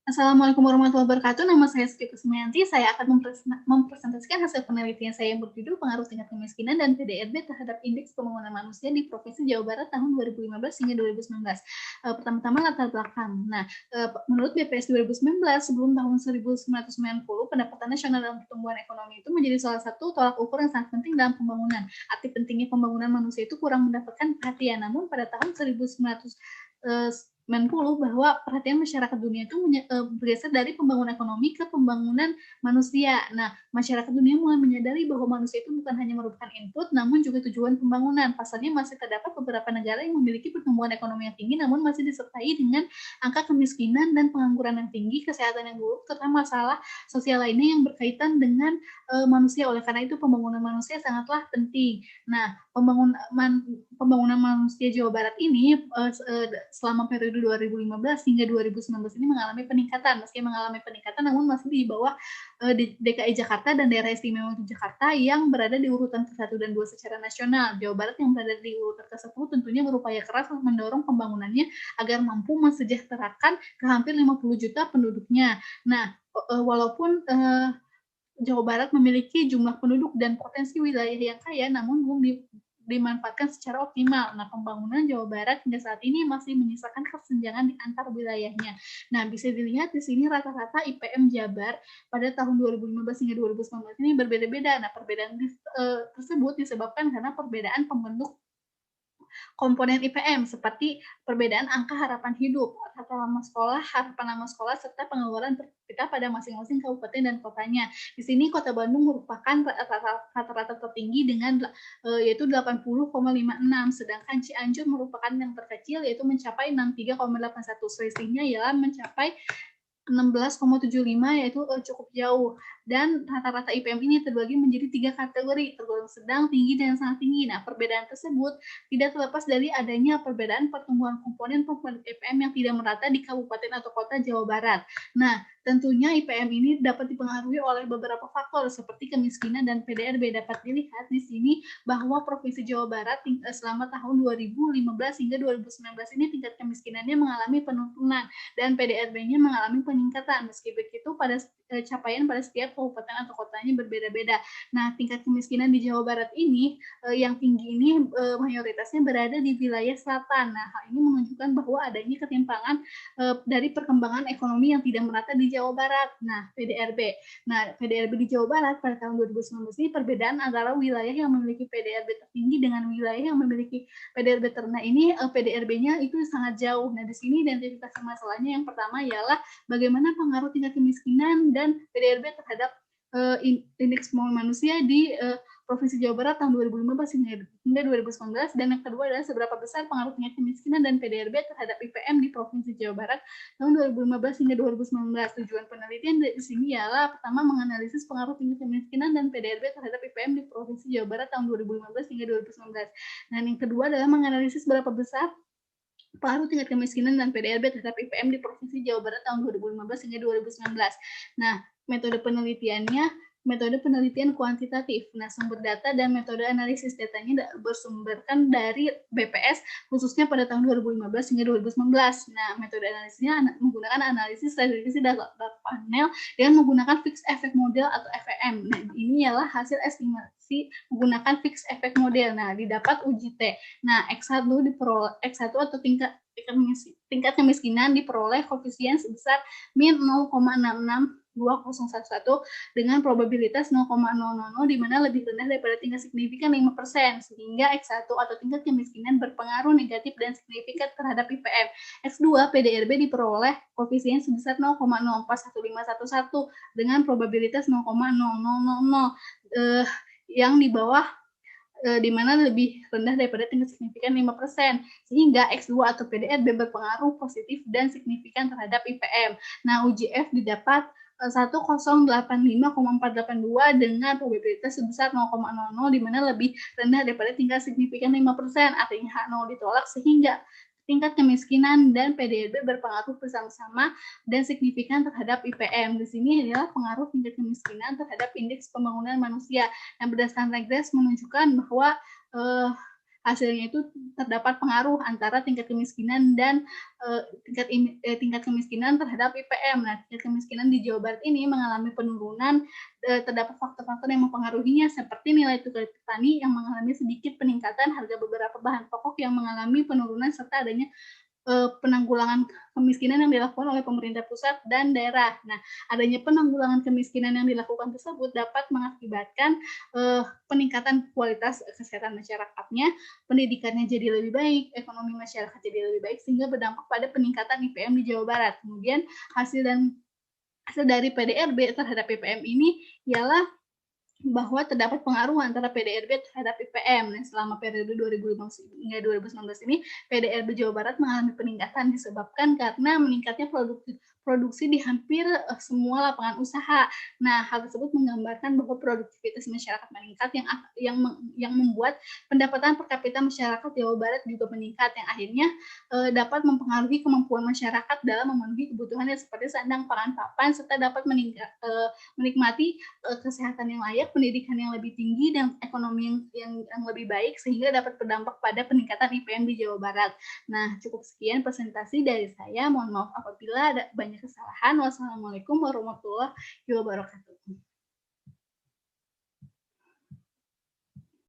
Assalamualaikum warahmatullahi wabarakatuh. Nama saya Siti Kusmayanti. Saya akan mempresentasikan hasil penelitian saya yang berjudul Pengaruh Tingkat Kemiskinan dan PDRB terhadap Indeks Pembangunan Manusia di Provinsi Jawa Barat tahun 2015 hingga 2019. Pertama-tama latar belakang. Menurut BPS 2019, sebelum tahun 1990, pendapatan nasional dalam pertumbuhan ekonomi itu menjadi salah satu tolak ukur yang sangat penting dalam pembangunan. Arti pentingnya pembangunan manusia itu kurang mendapatkan perhatian. Namun pada tahun 1990 bahwa perhatian masyarakat dunia itu bergeser dari pembangunan ekonomi ke pembangunan manusia. Nah, masyarakat dunia mulai menyadari bahwa manusia itu bukan hanya merupakan input, namun juga tujuan pembangunan. Pasalnya masih terdapat beberapa negara yang memiliki pertumbuhan ekonomi yang tinggi, namun masih disertai dengan angka kemiskinan dan pengangguran yang tinggi, kesehatan yang buruk, serta masalah sosial lainnya yang berkaitan dengan manusia. Oleh karena itu, pembangunan manusia sangatlah penting. Nah, pembangunan manusia Jawa Barat ini selama periode 2015 hingga 2019 ini mengalami peningkatan. Meski mengalami peningkatan, namun masih di bawah di DKI Jakarta dan daerah istimewa Yogyakarta yang berada di urutan ke-1 dan 2 secara nasional. Jawa Barat yang berada di urutan ke-10 tentunya berupaya keras mendorong pembangunannya agar mampu mensejahterakan ke hampir 50 juta penduduknya. Nah, walaupun Jawa Barat memiliki jumlah penduduk dan potensi wilayah yang kaya, namun belum dimanfaatkan secara optimal. Nah, pembangunan Jawa Barat hingga saat ini masih menyisakan kesenjangan di antar wilayahnya. Nah, bisa dilihat di sini rata-rata IPM Jabar pada tahun 2015 hingga 2019 ini berbeda-beda. Nah, perbedaan tersebut disebabkan karena perbedaan pembentuk komponen IPM seperti perbedaan angka harapan hidup, harapan lama sekolah, serta pengeluaran per kapita pada masing-masing kabupaten dan kotanya. Di sini Kota Bandung merupakan rata-rata tertinggi dengan yaitu 80,56, sedangkan Cianjur merupakan yang terkecil yaitu mencapai 63,81. Selisihnya ialah mencapai 16,75 yaitu cukup jauh. Dan rata-rata IPM ini terbagi menjadi 3 kategori, tergolong sedang, tinggi, dan sangat tinggi. Nah, perbedaan tersebut tidak terlepas dari adanya perbedaan pertumbuhan komponen IPM yang tidak merata di kabupaten atau kota Jawa Barat. Nah, tentunya IPM ini dapat dipengaruhi oleh beberapa faktor seperti kemiskinan dan PDRB. Dapat dilihat di sini bahwa Provinsi Jawa Barat selama tahun 2015 hingga 2019 ini tingkat kemiskinannya mengalami penurunan dan PDRB-nya mengalami peningkatan. Meski begitu, pada capaian pada setiap kabupaten atau kotanya berbeda-beda. Nah, tingkat kemiskinan di Jawa Barat ini yang tinggi ini mayoritasnya berada di wilayah selatan. Nah, hal ini menunjukkan bahwa adanya ketimpangan dari perkembangan ekonomi yang tidak merata di Jawa Barat. Nah, PDRB. Nah, PDRB di Jawa Barat pada tahun 2019 ini perbedaan antara wilayah yang memiliki PDRB tertinggi dengan wilayah yang memiliki PDRB terendah ini PDRB-nya itu sangat jauh. Nah, di sini identifikasi masalahnya yang pertama ialah bagaimana pengaruh tingkat kemiskinan dan PDRB terhadap indeks pembangunan manusia di Provinsi Jawa Barat tahun 2015 hingga 2019, dan yang kedua adalah seberapa besar pengaruh tingkat kemiskinan dan PDRB terhadap IPM di Provinsi Jawa Barat tahun 2015 hingga 2019. Tujuan penelitian di sini ialah pertama menganalisis pengaruh tingkat kemiskinan dan PDRB terhadap IPM di Provinsi Jawa Barat tahun 2015 hingga 2019. Dan yang kedua adalah menganalisis berapa besar pengaruh tingkat kemiskinan dan PDRB terhadap IPM di Provinsi Jawa Barat tahun 2015 hingga 2019. Nah, metode penelitian kuantitatif. Nah, sumber data dan metode analisis datanya bersumberkan dari BPS khususnya pada tahun 2015 hingga 2019. Nah, metode analisisnya menggunakan analisis regresi data panel dengan menggunakan fixed effect model atau FEM. Nah, ini ialah hasil estimasi menggunakan fixed effect model. Nah, didapat uji T. Nah, X1 atau tingkat kemiskinan diperoleh koefisien sebesar min 0,662011 dengan probabilitas 0,000 di mana lebih rendah daripada tingkat signifikan 5%, sehingga X1 atau tingkat kemiskinan berpengaruh negatif dan signifikan terhadap IPM. X2 PDRB diperoleh koefisien sebesar 0,041511 dengan probabilitas 0,0000 yang di bawah di mana lebih rendah daripada tingkat signifikan 5%, sehingga X2 atau PDRB berpengaruh positif dan signifikan terhadap IPM. Nah, uji F didapat 1085,482 dengan probabilitas sebesar 0,00 di mana lebih rendah daripada tingkat signifikan 5%. Artinya H0 ditolak sehingga tingkat kemiskinan dan PDRB berpengaruh bersama-sama dan signifikan terhadap IPM. Di sini adalah pengaruh tingkat kemiskinan terhadap indeks pembangunan manusia. Yang berdasarkan regres menunjukkan bahwa hasilnya itu terdapat pengaruh antara tingkat kemiskinan dan tingkat kemiskinan terhadap IPM. Nah, tingkat kemiskinan di Jawa Barat ini mengalami penurunan. Terdapat faktor-faktor yang mempengaruhinya seperti nilai tukar petani yang mengalami sedikit peningkatan, harga beberapa bahan pokok yang mengalami penurunan, serta adanya penanggulangan kemiskinan yang dilakukan oleh pemerintah pusat dan daerah. Nah, adanya penanggulangan kemiskinan yang dilakukan tersebut dapat mengakibatkan peningkatan kualitas kesehatan masyarakatnya, pendidikannya jadi lebih baik, ekonomi masyarakat jadi lebih baik, sehingga berdampak pada peningkatan IPM di Jawa Barat. Kemudian hasil dari PDRB terhadap IPM ini ialah bahwa terdapat pengaruh antara PDRB terhadap IPM. Nah, selama periode 2015 hingga 2019 ini, PDRB Jawa Barat mengalami peningkatan disebabkan karena meningkatnya produksi di hampir semua lapangan usaha. Nah, hal tersebut menggambarkan bahwa produktivitas masyarakat meningkat yang membuat pendapatan per kapita masyarakat Jawa Barat juga meningkat, yang akhirnya dapat mempengaruhi kemampuan masyarakat dalam memenuhi kebutuhannya seperti sandang, pangan, papan, serta dapat menikmati kesehatan yang layak, pendidikan yang lebih tinggi, dan ekonomi yang lebih baik, sehingga dapat berdampak pada peningkatan IPM di Jawa Barat. Nah, cukup sekian presentasi dari saya. Mohon maaf apabila ada banyak kesalahan. Wassalamualaikum warahmatullahi wabarakatuh.